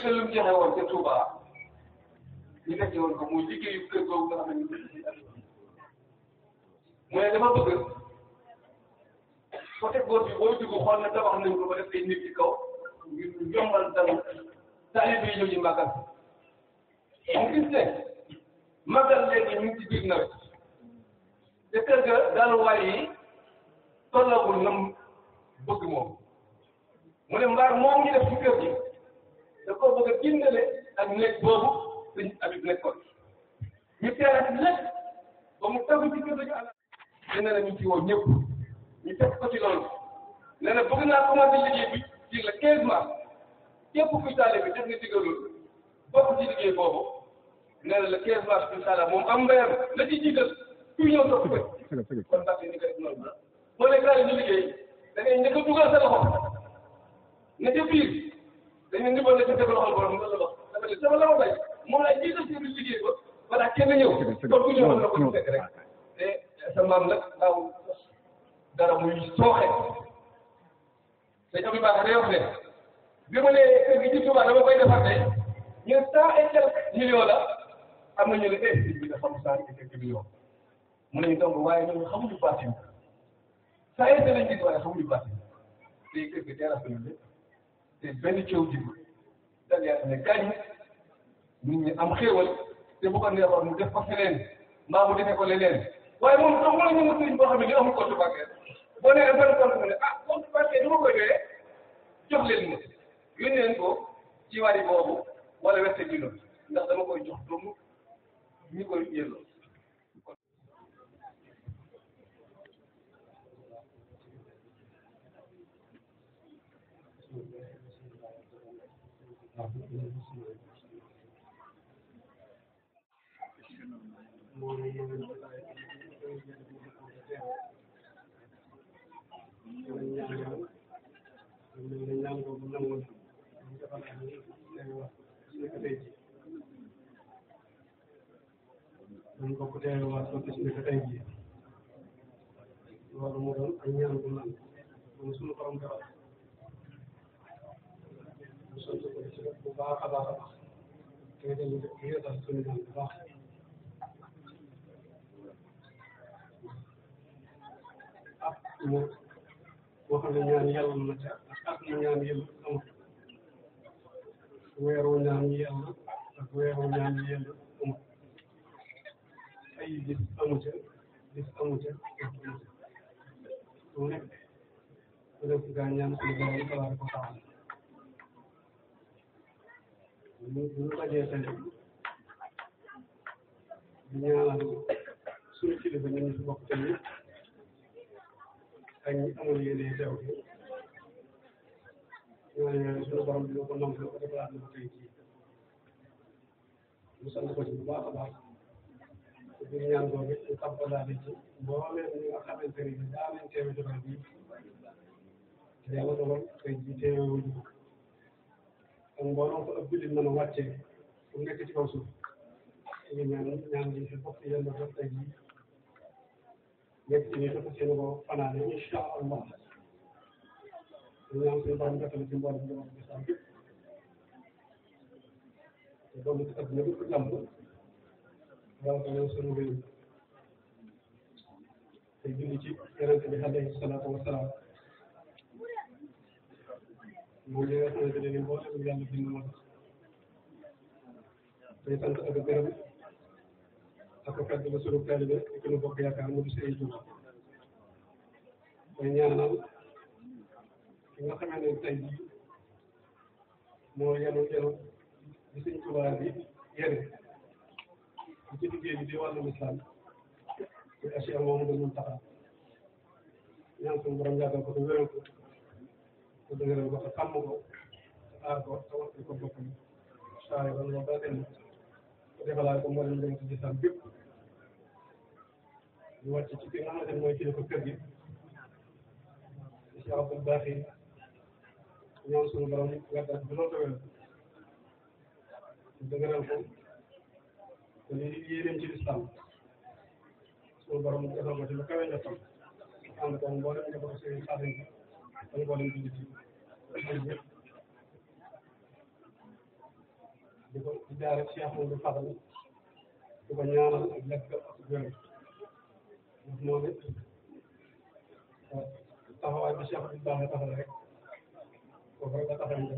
ndigal lu mu joxe woon ca Touba ñu fekke woon ko muy liggéeyu kër googu nga xam ne mu ne dama bëgg côté góor bi boo dugg xool na tabax nañ ko ba def ay nit ci kaw ngir yombal dal taalibe yi ñëw ci màggal mu gis ne màggal léegi ñu ngi ci biir nawet te kër ga daluwaay yi tollagul nam bëgg moom mu ne mbaar moom ñu def ci kër gi da koo bëgg a gindale ak nekk boobu dañ abib nekkoon ñu teeraat lépp ba mu tagu ci kër dañu àll dina la ñu ci woo ñëpp ñu fekk ko ci loolu nee na bëgg naa commencé liggéey bi ci le 15 mars képp kuy taale bi def nga digalul bokk ci liggéey boobu nee na le 15 mars incha allah moom am mbéyam la ci jiital kuy ñëw topp ko kon ndax ni nga def noonu moo ne gars yi ñu liggéey da ngay njëkk a dugal sa loxo ne ca biir dañu ndimbal la ca teg loxol borom nga la wax dafa ne sama loxo bay moom laay jiital ci biir liggéey ba balaa kenn ñëw kon ku ñëw na ko ñu fekk rek te sa maam nag daaw dara muy sooxe te Abdou Bakar day wax ne bi ma nee kër gi ci Touba dama koy defar de ñu 100 et quelques millions la am na ñu ne bi dafa am 100 et quelques millions mu ne ñu donc waaye ñoom xamuñu baatin saa yéete lañ gis waaye xamuñu baatin te kër gi teel a fële lépp te benn coow ji daal yaa ne gaañ nit ñi am xéewal te bu ko neexoon mu def ko feneen mbaa mu defee ko leneen waaye moom sax mooy ñu mu sëriñ boo xam ne ni amul compte bancaire boo nee benn compte mu ne ah compte bancaire du ma koy doyee jox leen ma yónnee leen ko ci wari boobu wala wette bi noonu ndax dama koy jox doomu ñi koy yelloo dañ ko ko teewaat ko gis ne que tey jii loolu moo doon ak ñaan bu naan moom suñu borom defal ñu sant ko ci bu baax a baax a baax te dañu def yeesal suñu ñaan bu baax ak moom boo xam ne ñaan yàlla na ca ak mu ñaan yàlla amul weeru ñaan yàlla ak weeru ñaan yàlla amul ay bis amu ca mu nekk mu def gaa ñaan suñu borom tabaaraka wa taala ñu dajee tey di ñaanal suñu kilifa ñu fi bokk tey ak ñi amul yéene teew bi ñaan suñu borom dina ko nangu ko defalaat na ko tey jii mu sant ko ci bu baax a baax biir ñaan boobu ñu tàmbalaale ci mbooleem ñi nga xamante ne bii daa leen teewe jotaay bi te yàlla dogal tey jii teewe wuñu ko ak mbooloo ko ab jullit mën a wàccee bu nekk ci kaw suuf ñu ñaan ji fi bokk yàlla def tey jii nekk ci ni dafa seen ko fanaane incha allah ñu ñaan suñu borom defal ci mboolem bi wax bisam bi te doolu ci adduna bi ko jàmm waaw kay sunu réew te julli ci yonent bi alayhi salaatu wa salaam moom li nga xamante ne nii mboolem yàlla bind moo tax tey sant ak gërëm ak fedd la sunu taalibe ki nu bokk yaakaar mu di Sëriñ Tuuba mooy ñaanal ki nga xamante ne tey jii moo yenu di Sëriñ Tuuba bi yene ci liggéey bi di wàllu islam ci Cheikh Mouhamadou Mountakha ñaan suñu borom yàggal ko te wéral ko te dëgëral ko te sàmm ko te aar ko te waxtu ko boppam saa yi ba ba tey te defalaay ko mboolem dem ci islam bépp ñu wàcc ci ki nga xamante ne mooy kilifa kër gi ci Cheikh Abdoul Baaxi ñaan suñu borom yàggal ko te loolu te wéral te dëgëral ko te lii yéeneem ci lislaam suñu borom defal ko ci lu kawe njottam ànd ko mboolem njabootu Sëriñ Xaadim ak mboolem jullit yi ñëpp di ko di jaare Cheikh Moudou Fadal di ko ñaanal ak lekk ak wér ndax moom it taxawaay bi Cheikh bi baax taxaw rek foofu rek la taxaw ñu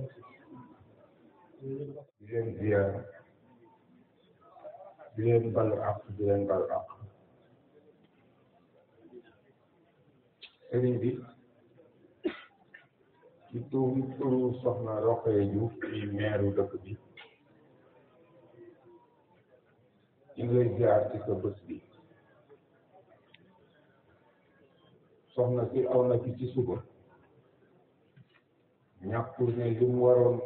di leen ziar di leen balu ak di leen balu ak sëriñ bi ci turu soxna Rokhaya Diouf ci meeru dëkk bi ñu ngi lay ziar ci sa bés bi soxna si aw na ci suba ñàkkul ne li mu waroon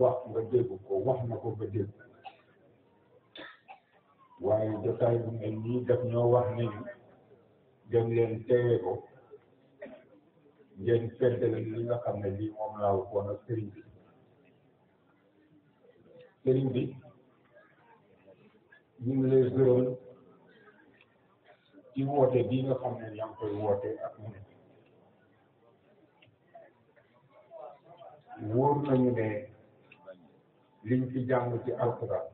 wax nga dégg ko wax na ko nga dégg waaye jotaay bu mel nii daf ñoo wax nañu dem leen teewe ko ngeen feddale li nga xam ne lii moom laa waxoon ak sëriñ bi ñu ngi lay gërëm ci woote bii nga xam ne yaa ngi koy woote ak mu ne wóor nañu ne liñ fi jàng ci alquran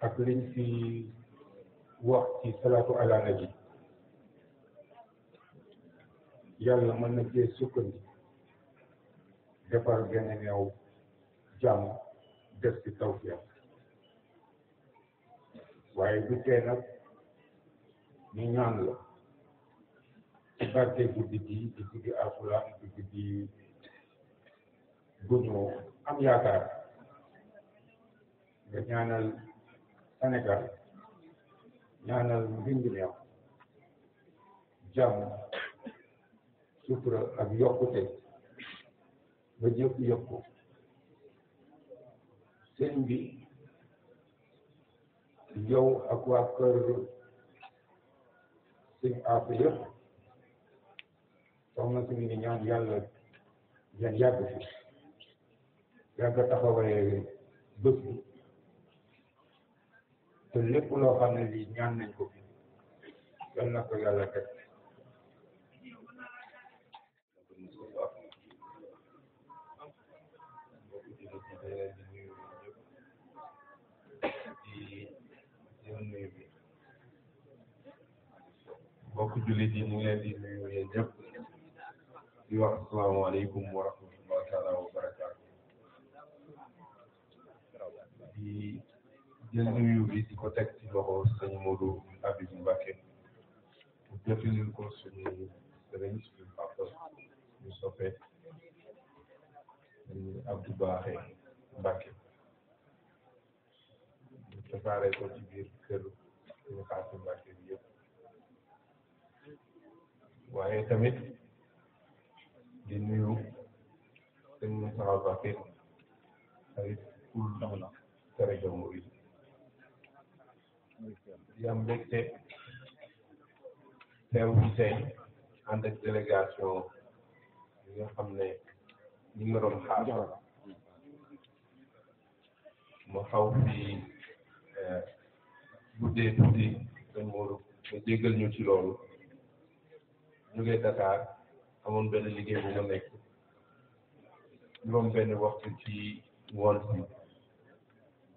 ak liñ fi wax ci salaatu ala nabi yàlla mën na cee sukkandi defar benn neew jàmm def ci tawfiq waaye du tee nag ñu ñaan la ci barke guddi gi di guddi alquran di guddi bu ñu am yaakaar nga ñaanal Sénégal ñaanal mbindu mi am jàmm sutura ak yokkute ba ñëpp yokku sëñ bi yow ak waa kër sëñ Afe yëpp soxna si ngi ñaan yàlla ngeen yàgg fi yàgg taxawee bés bi te lépp loo xam ne lii ñaan nañ ko fi yal na ko yàlla teg mbokk jullit yi ñu ngi leen di nuyu yéen ñëpp di wax asalaamaaleykum wa rahmatullahi taala wa barakaatu di jël nuyu bi di ko teg ci loxo sëñ Modou Habib Mbacké mu jotalil ko suñu sëriñ suñu papa ñu soppe Abdou Baaxe Mbacké ñu préparé ko ci biir kër suñu xaasi Mbacké bi yëpp waaye tamit di nuyu sëñ Moussa Mbacké xarit kul tariqa murid di am mbégte teew ci tey ànd ak délégation yi nga xam ne ñi nga doon xaar ma xaw fi guddee tuuti sëñ Modou nga jéggal ñu ci loolu ñu ngi Dakar amoon benn liggéey bu ma nekk juróom benn waxtu ci ngoon si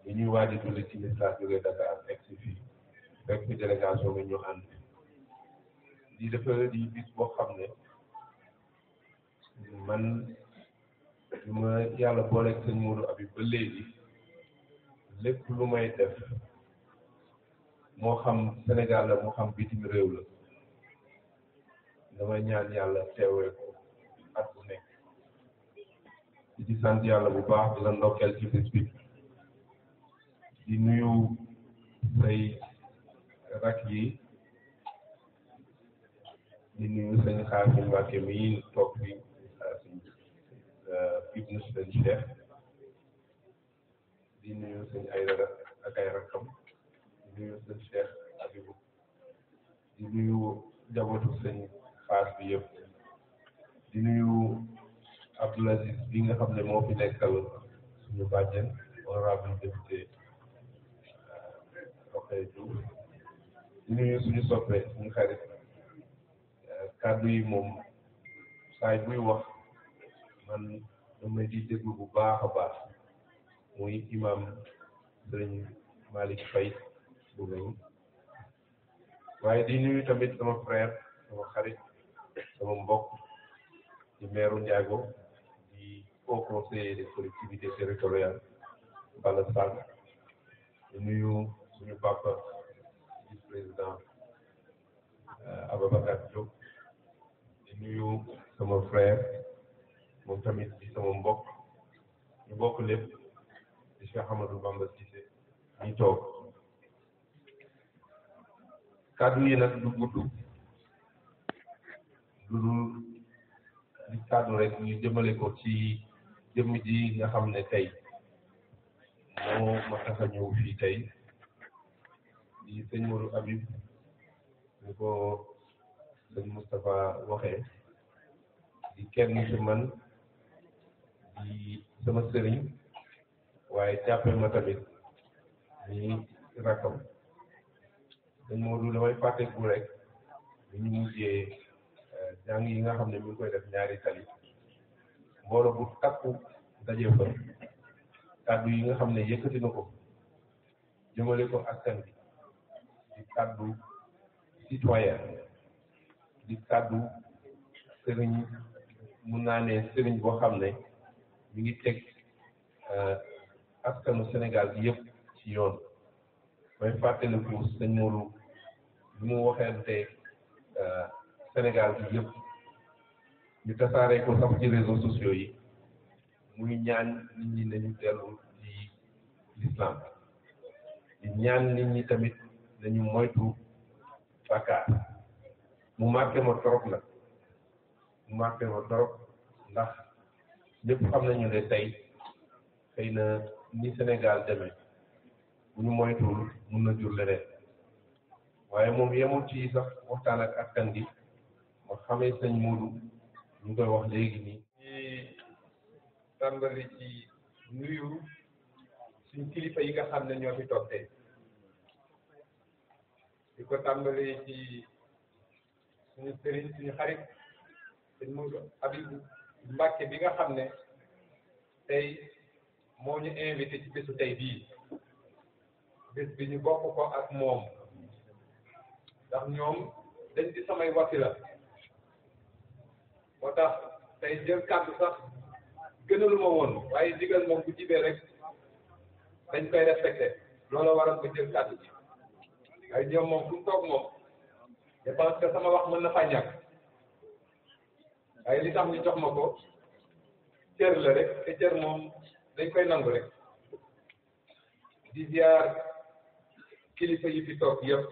bi ñuy waaj a julli ci message jógee Dakar egg si fii fekk fi délégation bi ñu ànd di dafa di bis boo xam ne man lu ma yàlla booleeg sëñ Modou Habib ba léegi lépp lu may def moo xam Sénégal la moo xam bitim réew la damay ñaan yàlla teewee ko at bu nekk di ci sant yàlla bu baax di la ndokkeel ci bis bi di nuyu say rak yi di nuyu sëñ Xaasim Mbacké mi toog fi ibnu sëñ Cheikh di nuyu sëñ Aydara ak ay rakam di nuyu sëñ Cheikh Abibou di nuyu njabootu sëñ Faas bi yëpp di nuyu Abdoul Aziz bi nga xam ne moo fi nekkal suñu bàjjen honorable député Rokhaya Diouf di nuyu suñu soppe suñu xarit kàddu yi moom saay buy wax man damay di déglu bu baax a baax muy imam Sëriñ Malick Faye bu Ngéyeen waaye di nuyu tamit sama frère sama xarit sama mbokk di maire Ndiago di haut conseiller des collectivités territoriales Bala Sall di nuyu suñu papa vice président Ababacar Diop di nuyu sama frère moom tamit di sama mbokk ñu bokk lépp di Cheikh Amadou Bamba Cissé ñu toog kàddu yi nag du gudd lu dul di kàddu rek ñu jëmale ko ci jëmm ji nga xam ne tey moo ma tax a ñëw fii tey di sëñ Modou Habib ñu ko sëñ Moustapha waxee di kenn ci man di sama sëriñ waaye jàppe ma tamit ni rakkam sëñ Modou damay fàtteku rek bi ñu mujjee jàng yi nga xam ne mi ngi koy def ñaari tali mbooloo bu takku daje fa kàddu yi nga xam ne yëkkati na ko jëmale ko askan bi di kàddu citoyen di kàddu sëriñ mun naa ne sëriñ boo xam ne mi ngi teg askanu Sénégal bi yëpp ci yoon may fàttaliku sëñ Modou bi mu waxeente Sénégal bi yëpp ñu tasaare ko sax ci réseaux sociaux yi muy ñaan nit ñi nañu dellu ci l'islam di ñaan nit ñi tamit nañu moytu bàkkaar mu marqué ma trop nag mu marqué ma trop ndax ñëpp xam nañu ne tey xëy na ni Sénégal demee bu ñu moytuwul mun na jur leneen waaye moom yemul ci sax waxtaan ak askan gi ma xamee sëñ Modou ñu koy wax léegi nii ci tàmbali ci nuyu suñ kilifa yi nga xam ne ñoo fi toog tey di ko tàmbali ci suñu sëriñ suñu xarit sëñ Modou Habib Mbacké bi nga xam ne tey moo ñu invité ci bésu tey bii bés bi ñu bokk ko ak moom ndax ñoom dañ di samay wasila moo tax tey jël kàddu sax gënalu ma woon waaye digal moom bu jibee rek dañ koy respecté loola waral ba jël kàddu ji waaye ñoom moom fu mu toog moom je pense que sama wax mën na faa ñàkk waaye li tax ñu jox ma ko cër la rek te cër moom dañ koy nangu rek di ziar kilifa yi fi toog yëpp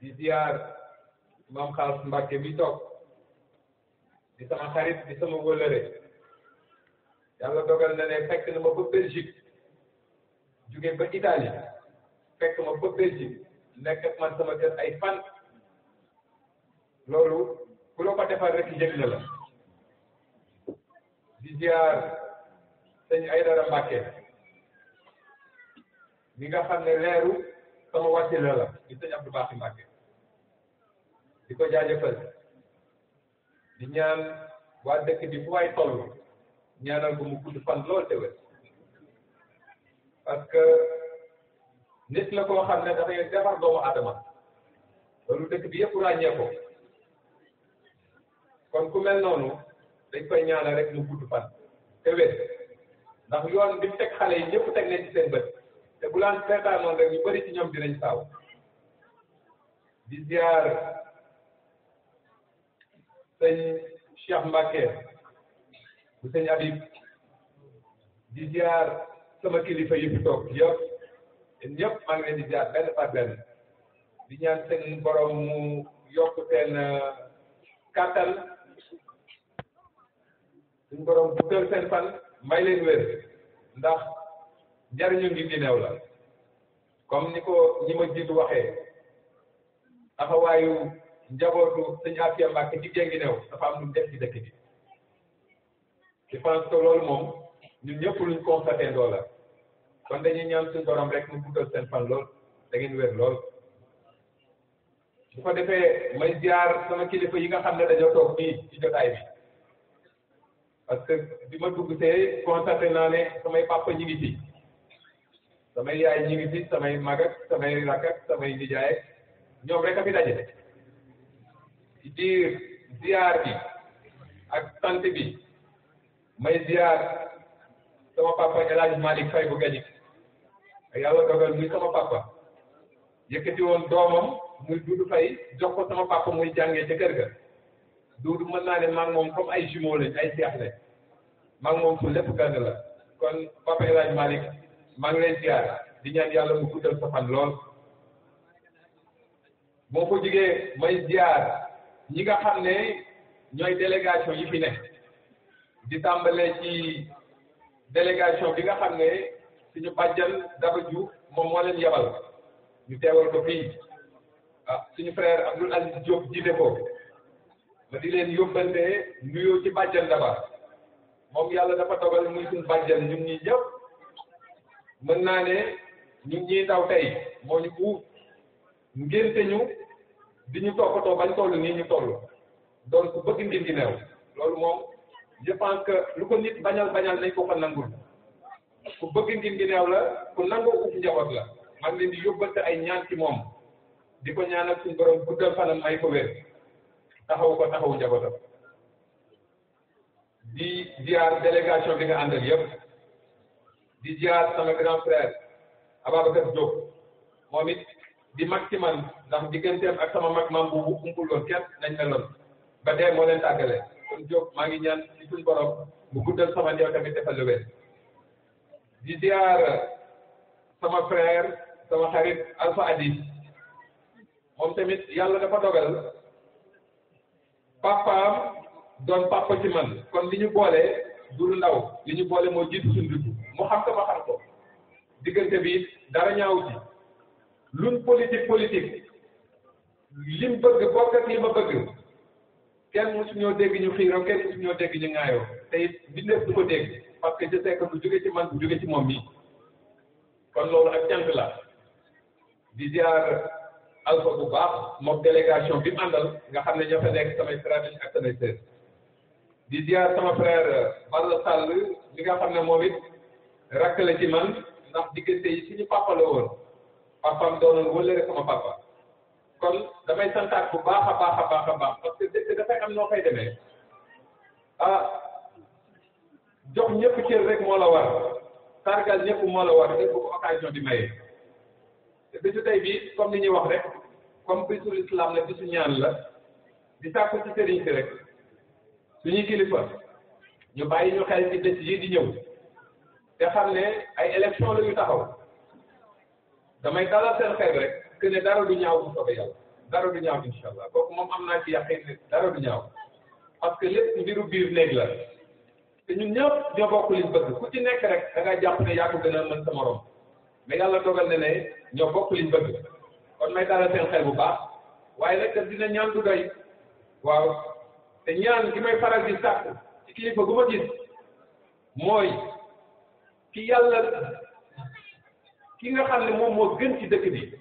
di ziar maam Xaas Mbàkke mi toog di sama xarit di sama wëllëre yàlla dogal na ne fekk na ma ba Belgique jóge ba Italie fekk ma ba Belgique nekk ak man sama kër ay fan loolu ku la ko defal rek yëg na la di ziar sëñ Aydara Mbàkke mi nga xam ne leeru sama wàccila la di sëñ Abdou Baaxi Mbàkke di ko jaajëfal di ñaan waa dëkk bi fu waay toll ñaanal ko mu gudd fan lool te wér parce que nit la koo xam ne dafay defar doomu adama loolu dëkk bi yëpp ràññee ko kon ku mel noonu dañ koy ñaanal rek mu gudd fan te wér ndax yoon bi teg xale yi ñëpp teg nañ ci seen bët te bu laan seetaanoon rek ñu bëri ci ñoom dinañ saaw di ziar sëñ Cheikh Mbacke bu sëñ Habib di ziar sama kilifa yi fi toog yëpp ñëpp maa ngi leen di ziar benn par benn di ñaan seen borom mu yokk seen kàttan suñ borom bu tël seen fan may leen wér ndax njariñu ngi di neew la comme ni ko ñi ma jiitu waxee taxawaayu njabootu sëñ Afia Mbacke ci géngi neew dafa am lu mu def ci dëkk bi je pense que loolu moom ñun ñëpp luñ constaté ndoo la kon dañuy ñaan suñ borom rek mu guddal seen fan lool da ngeen wér lool bu ko defee may ziar sama kilifa yi nga xam ne dañoo toog nii ci jotaay bi parce que bi ma dugg see constaté naa ne samay papa ñi ngi fi samay yaay ñi ngi fi samay mag ak samay rakk ak samay nijaay ak ñoom rek a fi daje di ziar bi ak sant bi may ziar sama papa El Hadj Malick Faye bu Gagny yàlla dogal muy sama papa yëkkati woon doomam muy Doudou Faye jox ko sama papa muy jàngee ca kër ga Doudou mën naa ne maa ngi moom comme ay jumeaux lañ ay seex lañ maa ngi moom fu lépp benn la kon papa El Hadj Malick maa ngi lay ziar di ñaan yàlla mu guddal sa fan lool boo ko jigee may ziar ñi nga xam ne ñooy délégation yi fi ne di tàmbalee ci délégation bi nga xam ne suñu bàjjan Daba Diouf moom moo leen yebal ñu teewal ko fii suñu frère Abdoul Aziz Diop jiite ko ma di leen yóbbante nuyoo ci bàjjan Daba moom yàlla dafa dogal muy suñu bàjjan ñun ñi ñëpp mën naa ne ñun ñii ndaw tey moo ñu uuf ngénte ñu di ñu toppatoo bañ toll nii ñu toll donc ku bëgg ngir gi neew loolu moom je pense que lu ko nit bañal nañ ko nangul ku bëgg ngir gi neew la ku nangoo uuf njaboot la man leen di yóbbante ay ñaan ci moom di ko ñaanal suñu borom guddal fanam may ko wér taxawu njabootam di ziar délégation bi nga àndal yëpp di ziar sama grand frère Ababacar Diop moom it di mag ci man ndax digganteem ak sama mag maam bu umpul woon kenn nañ meloon ba dee moo leen tàggale kon Diop maa ngi ñaan ci suñu borom mu guddal sama ndew tamit defal lu wér di ziar sama frère sama xarit Alpha Adi moom tamit yàlla dafa dogal papaam doon papa ci man kon li ñu boole du lu ndaw li ñu boole moo jiitu suñu dugg mu xam ko ma xam ko diggante bi dara ñaaw ci luñ politique lim bëgg bokk ak li ma bëgg kenn mësu ñoo dégg ñu xiiroo kenn mësu ñoo dégg ñu ŋaayoo te it bindeef du ko dégg parce que je sais que bu jóge ci man bu jóge ci moom mi kon loolu ak cant la di ziar Alpha bu baax moom délégation bi mu àndal nga xam ne ñoo fa nekk samay stratégie ak samay sœur di ziar sama frère Balla Sall mi nga xam ne moom it rakk la ci man ndax diggante yi suñu papa la woon papaam doonoon wëllëre sama papa kon damay santaat bu baax a baax parce que dëkk dafay am noo fay demee jox ñëpp cër rek moo la war sargal ñëpp moo la war def bu ko occasion di maye te bisu tey bi comme ni ñuy wax rek comme bisu islam la bisu ñaan la di sàkku ci sëriñ si rek suñuy kilifa ñu bàyyi ñu xel ci bés yi di ñëw te xam ne ay élection la yu taxaw damay dalal seen xel rek que ne dara du ñaaw bu soobee yàlla dara du ñaaw incha allah kooku moom am naa ci yaqin ne dara du ñaaw parce que lépp mbiru biir néeg la te ñun ñëpp ñoo bokk liñ bëgg ku ci nekk rek da nga jàpp ne yaa ko gën a mën sa morom mais yàlla dogal na ne ñoo bokk liñ bëgg kon may dalal seen xel bu baax waaye nag dina ñaan du doy waaw te ñaan gi may faral di sàkk ci kilifa gu ma gis mooy ki yàlla ki nga xam ne moom moo gën ci dëkk bi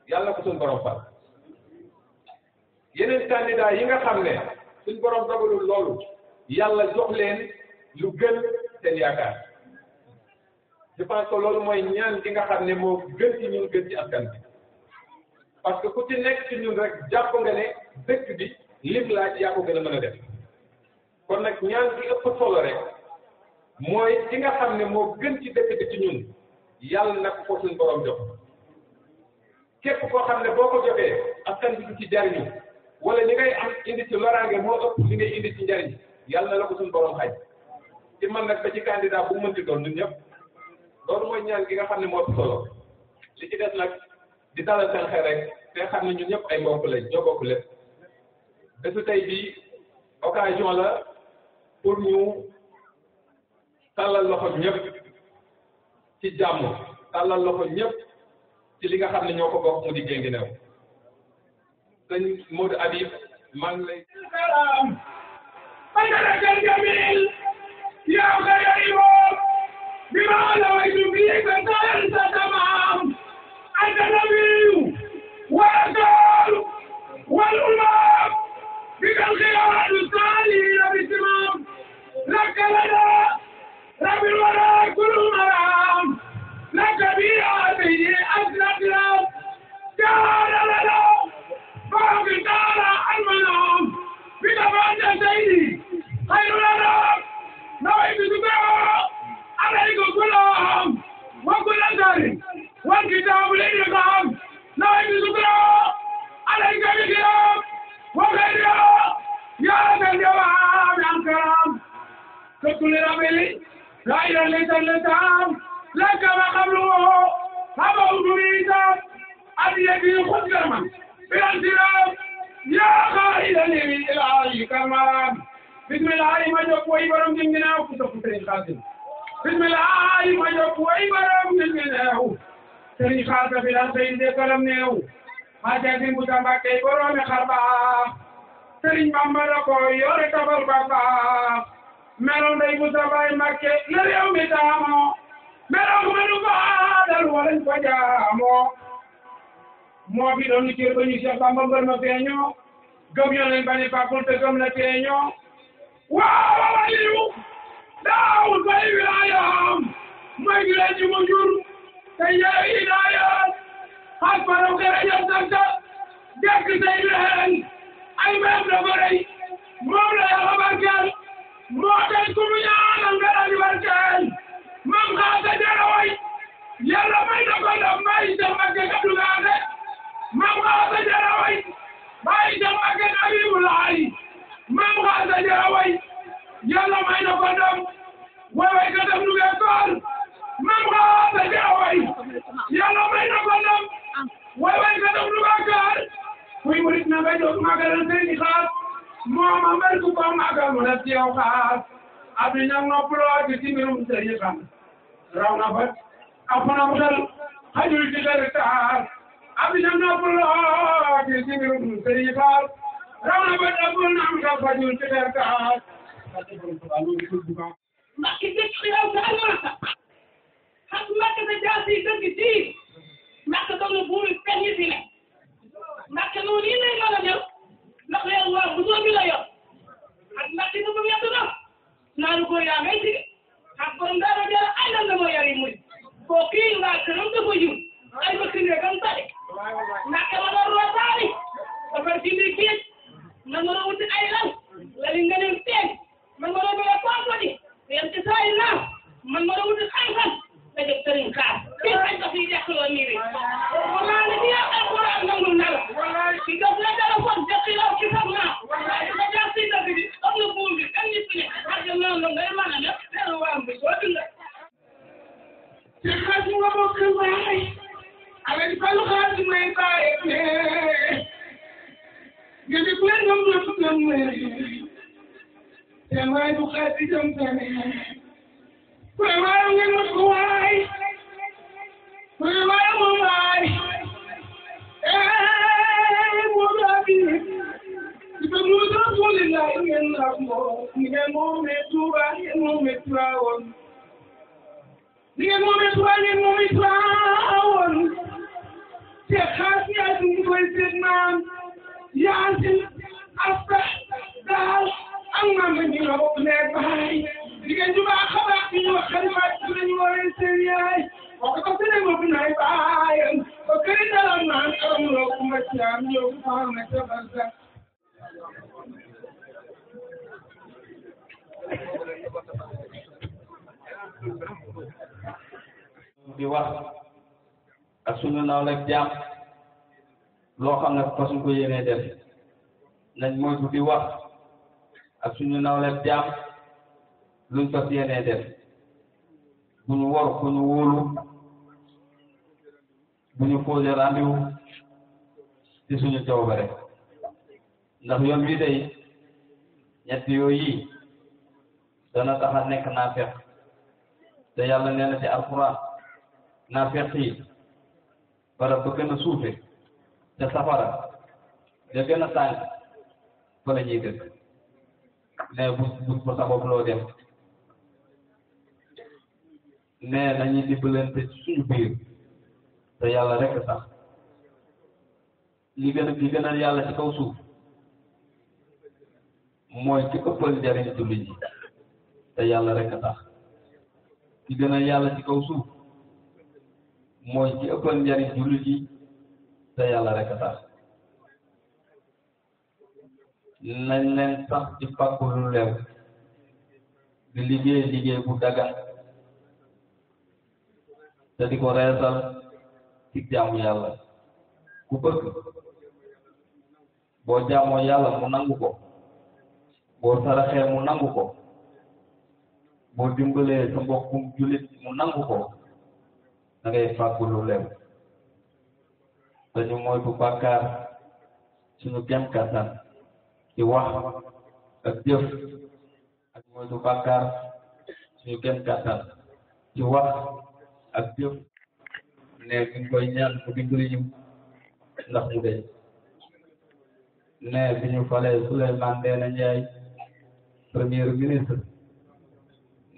yàlla ko suñ borom fal yeneen candidat yi nga xam ne suñ borom dogalul loolu yàlla jox leen lu gën seen yaakaar je pense que loolu mooy ñaan gi nga xam ne moo gën ci ñun gën ci askan bi parce que ku ci nekk ci ñun rek jàpp nga ne dëkk bi lim laaj yaa ko gën a mën a def kon nag ñaan gi ëpp solo rek mooy ki nga xam ne moo gën ci dëkk bi ci ñun yàlla nag ko suñ borom jox képp koo xam ne boo ko joxee askan bi du ci jariñu wala li ngay am indi ci loraange moo ëpp li ngay indi ci njariñ yàlla na la ko suñ borom xaj ci man nag ba ci candidat bu mënti doon ñun ñëpp loolu mooy ñaan gi nga xam ne moo ëpp solo li ci des nag di dalal seen xel rek te xam ne ñun ñëpp ay mbokk lañ ñoo bokk lépp bésu tey bii occasion la pour ñu tàllal loxo ñëpp ci jàmm tàllal loxo ñëpp ci li nga xam ne ñoo ko bokk mu di Guinguinéo sëñ Modou Habib maa ngi lay الجميل يا خير بما لويت فيك فانت تمام انت النبي والرسول والامام بك الخيار الصالحين بالتمام لك لنا الكتاب الإنقام نويت شكرا عليك بكرام وخيرا يا ذا الجواب عن كرام كنت لربي غير ليس اللتام لك ما قبله فموت بيتا أبيتي خذ كرما بالانترام يا خائدا لي إلهي كرمان بسم الله ما جب ويبرم جنجنا وكتب خاتم بسم الله ما جب ويبرم جنجنا سري خاتم بالانتين دي كلام نيو ما جاكين بطنبا كي برام خربا سري ماما لكو يوري تبر بابا ملون دي بطنبا مكي لريو ميتامو ملون منو بادل ولن فجامو moo bi doon cër ba ñu Cheikh Bamba mbër ma feeñoo gëm yoon lañ bañ a fàggul te gëm la feeñoo waaw waliyu daawul bay wilaayam mooy gi leen ci mu jur te yee hidaayam xas paraw kere yam santa dekk say leen ay meem la bëray moom la yàlla barkeel moo tax ku mu ñaanal nga la di barkeel mam xaasa jaraway yàlla may na ko dam may sa magge ka dugaate mam xaasa jaraway bàyyi sa magge Abibulaay mam xaasa jaraway yàlla may na ko ndam way ka dam duge kool mam xaasa jaraway yàlla may na ko ndam way ka dam duge kool kuy murit na nga jóg magal seeni xaas moom a mbar ku ko magal mu def ci yow xaas abi ñang noppaloo ci mbirum sëriñ xam raw na fa afana mu dal xajul ci dara taar abi ñang noppaloo ci mbirum sëriñ xam raw na fa dabul na mu dal xajul ci dara taar Macky dëkk xiraw sa almasa xam Macky sa jaasi dëgg ci Macky doon na buuri peñ yi fi ne Macky noonu yi lay mën a ñëw ndax leen waa bu soo bi la yor ak Macky sa bëgg yàgg na naaru góor yaa ngay sige ak borom daara jara ay nan la moo yari muy koo kii waa këram dafa jur ay bëkk ne kam tari Macky ma doon rootaari dafa dindi géej man ma doon wuti ay lan lali nga ne teeg man ma doon bëgg a pompo di yem ci saa yi naa man ma doon wuti xam-xam nga jëf sëriñ xaar kii sañ ko fi yàqloo nii rek wallaahi ne bii ak alxuraan nangul na la ki def la dara foog jëkki law ci foog naa nga jaar si dëgg bi am na buur bi am ñi fi ne ak yow noonu ngay mën a def leeru waam bi soo dunda ci xaas nga bokk baay ala di falu xaas may baay nga di ku leen ngam ñëpp gëm seen waay du xaas di jëm sene kuy waayo ngeen mot ko waay kuy waayo moom waay moom laa bi di ko mu rasulilah ngeen laaf moo ni ngeen moomee Tuuba ngeen moomee Tiwaawoon ni ngeen moomee Tuuba ngeen moomee Tiwaawoon te xaas yaasin di koy seet naan yaasin asta daal am nga ma ñu la bokk ne baay jigéen ju baax xabaar bi ñu wax xarimaat bi lañu woowee seen yaay wax ko sene bokk nay baayam ba këri dalal naan aram loo kumba caam ñëw faal na ca barsa di wax ak suñu naaw la jaam loo xam ne fasuñ ko yéenee def nañ moytu di wax ak suñu naaw la jaam luñ fas yéenee def bu ñu wor bu ñu wóolu bu ñu posé rendez-vous ci suñu coobare ndax yoon wi day ñett yooyu yi dana tax a nekk naafeq te yàlla nee na ci alxuraan naafeq yi barab ba gën a suufe te safara da gën a tàng fa la ñuy dëkk ne bu fa sabab loo dem ne nañu dimbalante ci suñu biir te yàlla rek sax li gën a yàlla ci kaw suuf mooy ci ëppal njariñ jullit yi te yàlla rek tax ki gën a yàlla ci kaw suuf mooy ci ëppal njariñ jullit yi te yàlla rek tax nañ leen sax ci fàggu lu leew di liggéey bu dagan te di ko reesal ci jaamu yàlla ku bëgg boo jaamoo yàlla mu nangu ko boo saraxee mu nangu ko boo dimbalee sa mbokkum jullit mu nangu ko da ngay fàggu lu lew dañu moytu bàkkaar suñu kem kattan ci wax ak jëf ak moytu bàkkaar suñu kem kattan ci wax ak jëf ne ñu koy ñaan mu dimbali ñu ndax mu dee ne bi ñu falee Souleymane Ndéné Ndiaye premier ministre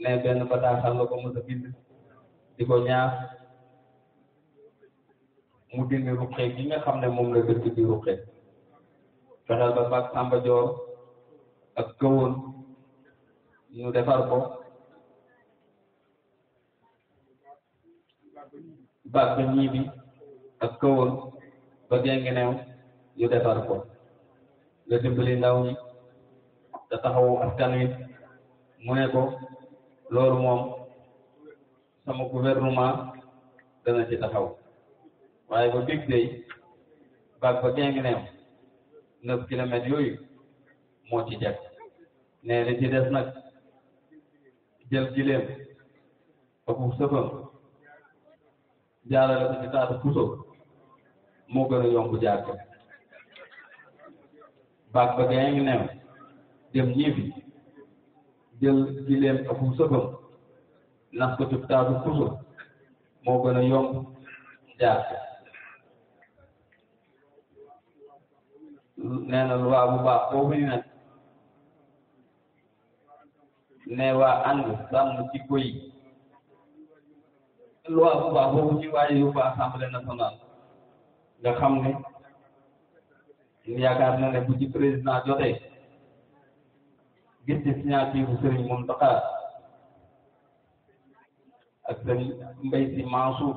ne benn bataaxal la ko mos a bind di ko ñaax mu dindi ruqe gi nga xam ne moom la dëkk bi ruqe fexeel ba baag Samba Dior ak Kawoon ñu defar ko baag ba ñiibi ak Kawoon ba Guinguinéo ñu defar ko nga dimbali ndaw ñi te taxawu askan wi mu ne ko loolu moom sama gouvernement dana ci taxaw waaye ba big day baag ba Guinguinéo 9 kilomètres yooyu moo ci jag ne li ci des nag jël gileem aku sëfam jaarale ko ci taatu puso moo gën a yomb jaar ko baag ba Guinguinéo dem ñiibi jël gileem aku sëfam nas ko ci taatu puso moo gën a yomb jaar ko nee na loi bu baax boobu ñu nag ne waa ànd sàmm jikko yi loi bu baax boobu ñu waaye yóbbu assemblée nationale nga xam ne yaakaar na ne bu ci président jotee gis ci signature bu Serigne Mountakha ak Serigne Mbaye Sy Mansour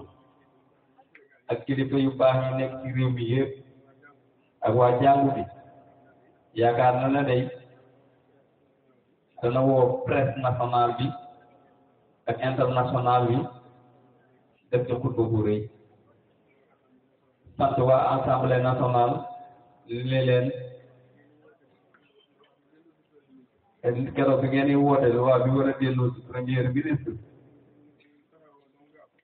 ak kilifa yu baax yi nekk ci réew mi yëpp ak waa jàngu bi yaakaar na ne day dana woo presse nationale bi ak internationale bi def ca xutba bu rëy sant waa assemblée nationale li leen keroog bi ngeen di woote waa bi war a delloo ci premier ministre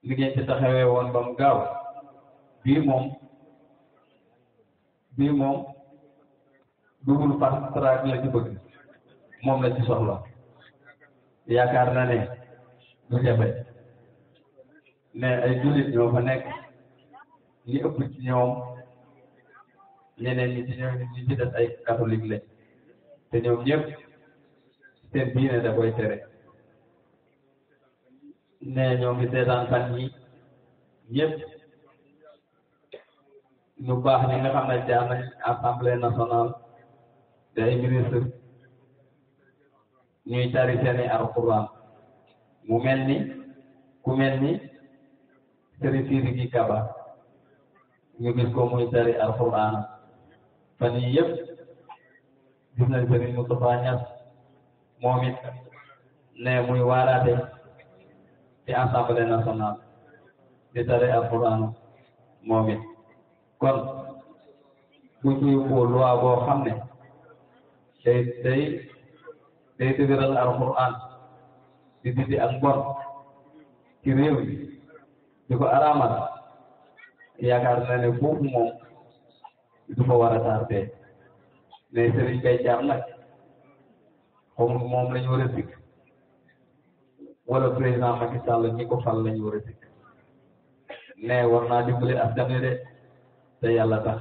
li ngeen ci taxawee woon ba mu gaaw bii moom dugul fast track la ci bëgg moom la ci soxla yaakaar na ne du jafe ne ay jullit ñoo fa nekk ñi ëpp ci ñoom ñeneen ñi ci ñoom ñi ci des ay catholique lañ te ñoom ñëpp seen diine da koy tere ne ñoo ngi seetaan fan yi ñëpp ñu baax ñi nga xam ne jaar nañ assemblée nationale te ay ministre ñuy tari seeni alxuraan mu mel ni ku mel ni Serigne Sidiki Kaba ñu gis ko muy tari alxuraan fan yii yëpp gis nañ Serigne Moustapha Niass moom it ne muy waaraate ci assemblée nationale di tari alxuraan moom it kon bu ci yóbboo loi boo xam ne day dëgëral alxuraan di dindi ak mbon ci réew mi di ko araamal yaakaar na ne foofu moom du fa war a tardé mais Serigne Mbaye Thiam nag xaw ma moom la ñu war a sikk wala président Macky Sall ñi ko fal la ñu war a sikk ne war naa dimbali askan wi de te yàlla tax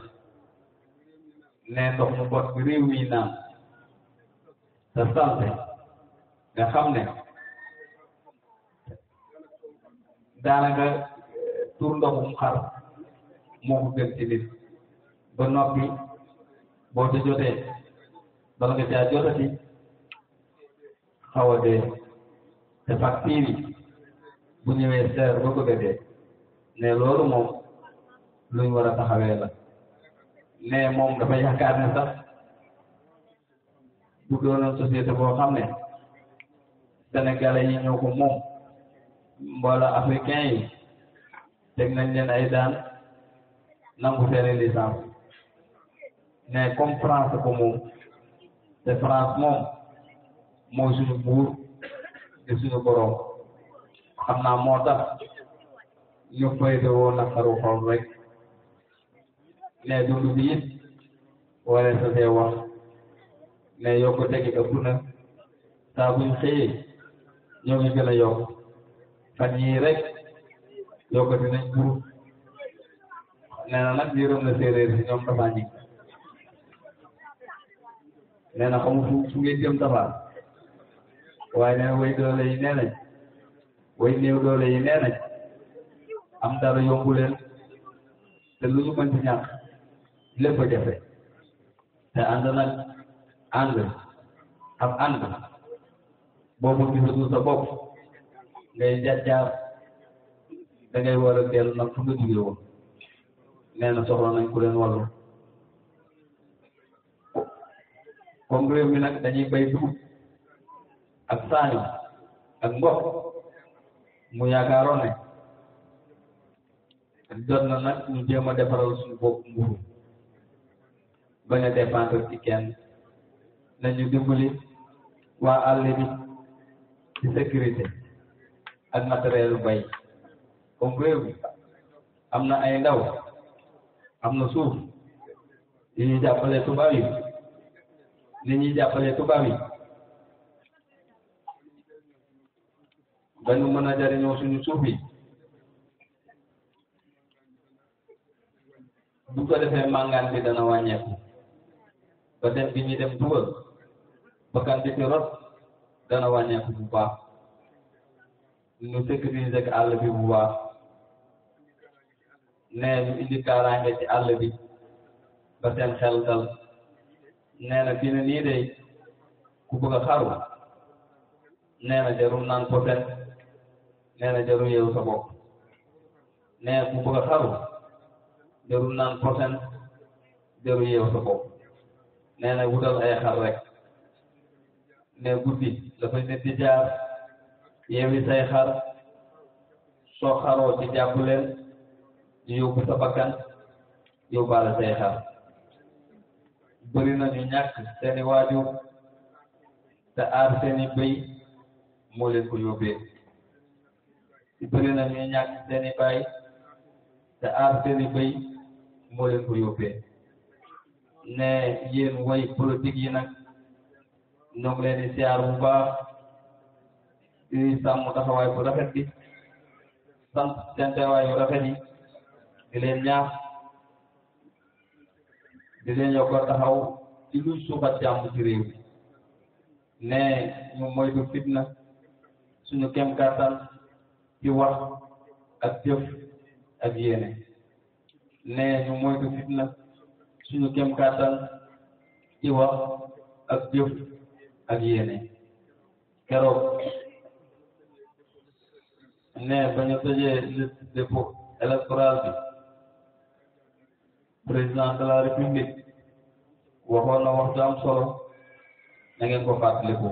ne ndox mu bon bi réew mi naan te salte nga xam ne daanaka tur ndoxum xar moo ko gën ci nit ba noppi boo ca jotee bala nga caa jotati xaw a dee te facture yi bu ñëwee seer ba bëgg a dee ne loolu moom luñ war a taxawee la ne moom dafa yaakaar ne sax bu doonoon société boo xam ne sénégalais yi ñoo ko moom mboola africain yi teg nañ leen ay daan nangu seeni licence ne comme France ko moom te France moom mooy suñu buur di suñu borom xam naa moo tax ñu fayte woo naqaru xol rek ne dund bi it wala sa see wax ne yokkute gi ëpp na saa buñ xëyee ñoo ngi gën a yokk fan yii rek yokkati nañ pour nee na nag yërëm na séeréer si ñoom dafa ñi nee na xamu fu ngeen jëm dafa waaye nee na way doole yi nee nañ way néew doole yi nee nañ am dara yombu leen te lu ñu mën ci ñàkk lépp a jafe te ànd nag ànd boobu gisatul sa bopp ngay jaar da ngay war a dellu nag fu nga jóge woon nee na soxla nañ ku leen wàllu comme réew mi nag dañuy bay dugub ak saaño ak mboq mu yaakaaroon ne jot na nag ñu jéem a defaral suñu bopp mburu bañ a dépendre ci kenn nañu dimbali waa àll bi ci sécurité ak matériel bay comme réew bi am na ay ndaw am na suuf yi ñuy jàppale tubaab yi ni ñuy jàppale tubaab yi ba ñu mën a jariñoo suñu suuf yi bu ko defee màngaan bi dana wàññeeku ba dem bi ñuy dem dugal bakkan bi ci rot dana wàññeeku bu baax ñu sécuriser ak àll bi bu baax nee ñu indi kaaraange ci àll bi ba seen xel dal nee na fi ne nii day ku bëgg a xaru nee na jarul naan poten nee na jarul yeewu sa bopp nee ku bëgg a xaru jarul naan poten jarul yeewu sa bopp nee na wutal ay xar rek ne guddi dafay nit di jaar yeewi say xar soo xaroo ci jàpp leen ñu yóbbu sa bakkan yóbbaale say xar bëri na ñu ñàkk seeni waajur te aar seeni bëy moo leen ko yóbbee bëri na ñu ñàkk seeni baay te aar seeni bëy moo leen ko yóbbee ne yéen way politique yi nag ñoo ngi leen di siyaar bu baax di sàmm taxawaay bu rafet bi sant seen teewaay bu rafet yi di leen ñaax di leen yokk taxaw ci luy suuxat jàmm ci réew mi ne ñu moytu fitna suñu kem kàttan ci wax ak jëf ak yéene ne ñu moytu fitna suñu kem kàttan ci wax ak jëf ak yéene keroog ne ba ñu tëjee liste dépôt électoral bi président de la république waxoon na wax ju am solo na ngeen ko fàttaliku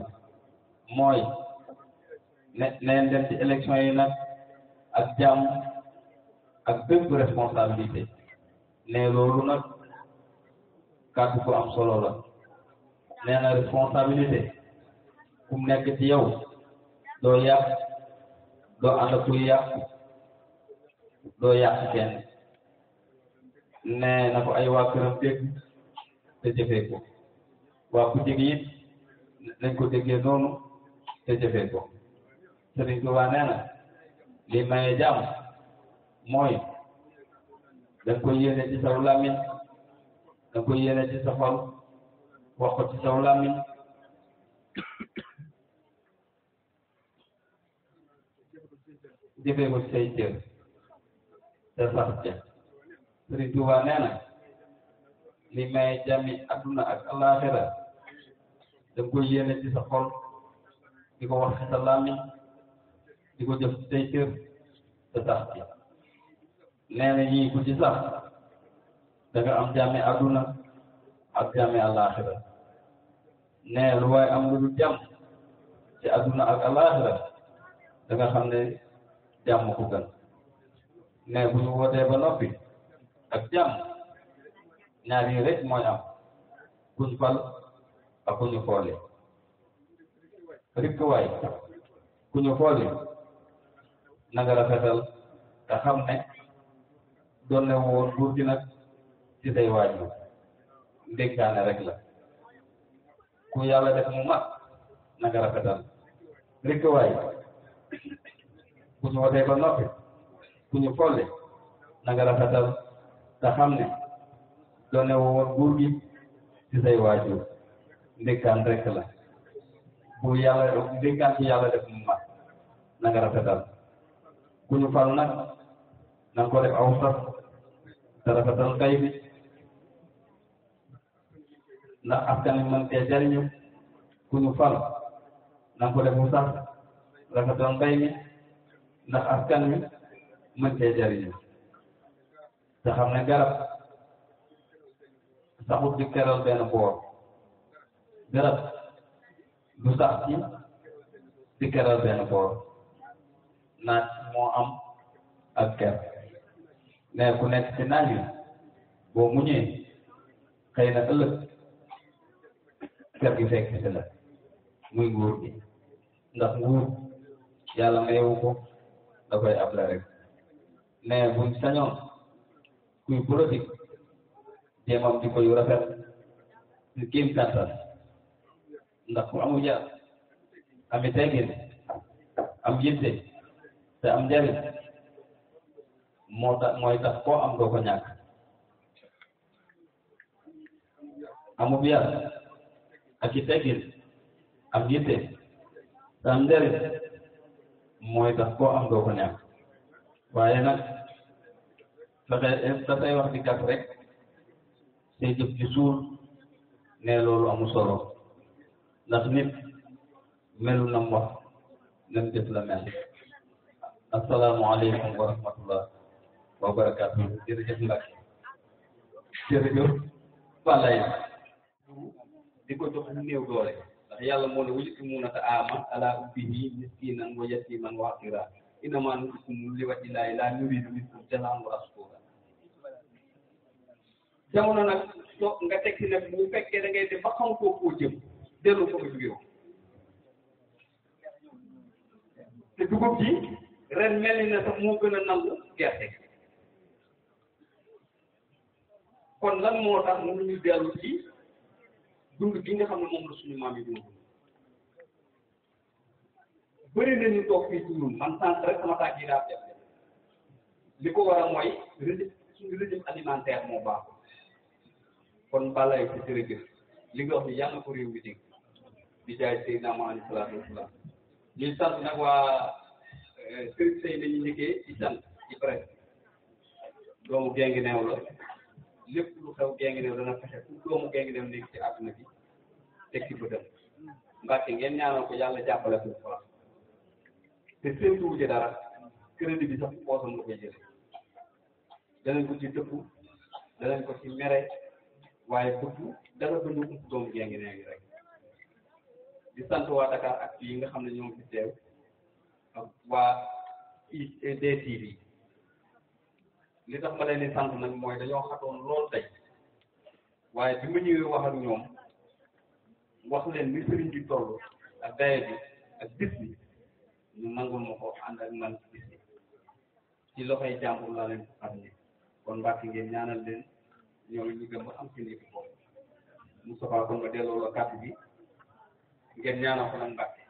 mooy neen dem ci élection yi nag ak jàmm ak bépp responsabilité ne loolu nag kàddu ko am solo la nee na responsabilité fu mu nekk ci yow doo yàq doo ànd ak kuy yàq doo yàq kenn nee na ko ay waa këram dégg te jëfee ko waa ku jege it nañ ko déggee noonu te jëfee ko Sëriñ Tuubaa nee na li maye jàmm mooy da nga koy yéene ci saw làmmiñ da nga koy yéene ci sa xol wax ko ci saw làmmiñ jëfee ko ci say cër te sax ja Sëriñ Tuubaa nee na li maye jàmmi adduna ak alaaxira da nga koy yéene ci sa xol di ko wax ci sa làmmiñ di ko jëf ci say cër te sax ci nee na yii ku ci sax da nga am jàmmi adduna ak jàmmi alaaxira nee lu waaye am lu dul jàmm ci adduna ak alaaxira da nga xam ne jàmm ko gën nee bu ñu wootee ba noppi ak jàmm ñaar yi rek mooy am kuñ fal ak ku ñu foole rikk waay ku ñu foole na nga rafetal te xam ne doon ne woon nguur gi nag ci say waajur ndénkaane rek la ku yàlla def mu mat na nga rafetal rikk waay ku ñu wotee ba noppi ku ñu folle na nga rafetal te xam ne doon ne woon nguur gi ci say waajur ndénkaan rek la bu yàlla ndénkaan ci yàlla def mu mat na nga rafetal ku ñu fal nag na nga ko def aw sax te rafetal kay bi ndax askan wi mën cee jariñu ku ñu fal na nga ko def mu sax rafetal mbay mi ndax askan wi mën cee jariñu te xam ne garab saxut di keral benn boor garab du sax ci di keral benn boor naaj moo am ak ker ne ku nekk ci naaj wi boo muñee xëy na ëllëg ker gi fekk ci la muy nguur gi ndax nguur yàlla mayewu ko da koy able rek ne buñ sañoon kuy politique jéemam di ko yu rafet ñu kéem kàttan ndax ku amu jar ami teggin am yitte te am njariñ moo tax mooy tax koo am doo ko ñàkk amub yar ak i teggin am yitte te am njariñ mooy tax koo am doo ko ñàkk waaye nag dafay wax di gàtt rek say jëf ci suul ne loolu amul solo ndax nit melu na mu wax nam jëf la mel asalaamaaleykum wa rahmatullah wa barakaatu jërëjëf Mbacke jërëjëf Falaye di ko jox mu néew doole ndax yàlla moo ne wayutimmuuna ta'aama alaa hubbihi miskiinan wa yatiiman wa asiira innamaa nut'imukum li wajhi llaahi laa nuriidu minkum jazaa'an wa shukuuraa jamono nag soo nga teg si nag bu fekkee da ngay def ba xam koo jëm dellu ko jóge woon te dugub ji ren mel ni na sax moo gën a nangu gerte kon lan moo tax mënuñu dellu ci dund gi nga xam ne moom la suñu maam yi dund bëri nañu toog fii ci ñun man sànq rek sama tànk yi daa def li ko war a mooy suñu régime alimentaire moo baax kon balay ci jërëjëf li nga wax ni yàlla na ko réew mi dégg di jaay Seydina Muhammad alayhi salaatu wa salaam ñuy sant nag waa Serigne Seye nañu liggéey ci sant ci presse doomu Guinguinéo la lépp lu xew Guinguinéo dana fexe fu doomu Guinguinéo nekk ci àdduna bi teg ci bëtam Mbàkke ngeen ñaanal ko yàlla jàppale ko bu baax te séntuwu ci dara crédit bi sax poosam la koy jële danañ ko ci dëpp danañ ko ci mere waaye bëgg dara ba ñu ump doomu Guinguinéo yi rek di sant waa Dakar ak yi nga xam ne ñoo ngi fi teew ak waa DTV li tax ma leen di sant nag mooy dañoo xatoon lool tey waaye bi ma ñëwee wax ak ñoom wax leen ni sëriñ bi toll ak daye bi ak bis bi ñu nangul ma ko ànd ak man bis bi ci loxoy jàmbur laa leen ko xam ne kon Mbàkke ngeen ñaanal leen ñoom ñu gëm ba am ci nekk foofu Moustapha kon ma delloo la kàddu bi ngeen ñaanal ko nag Mbàkke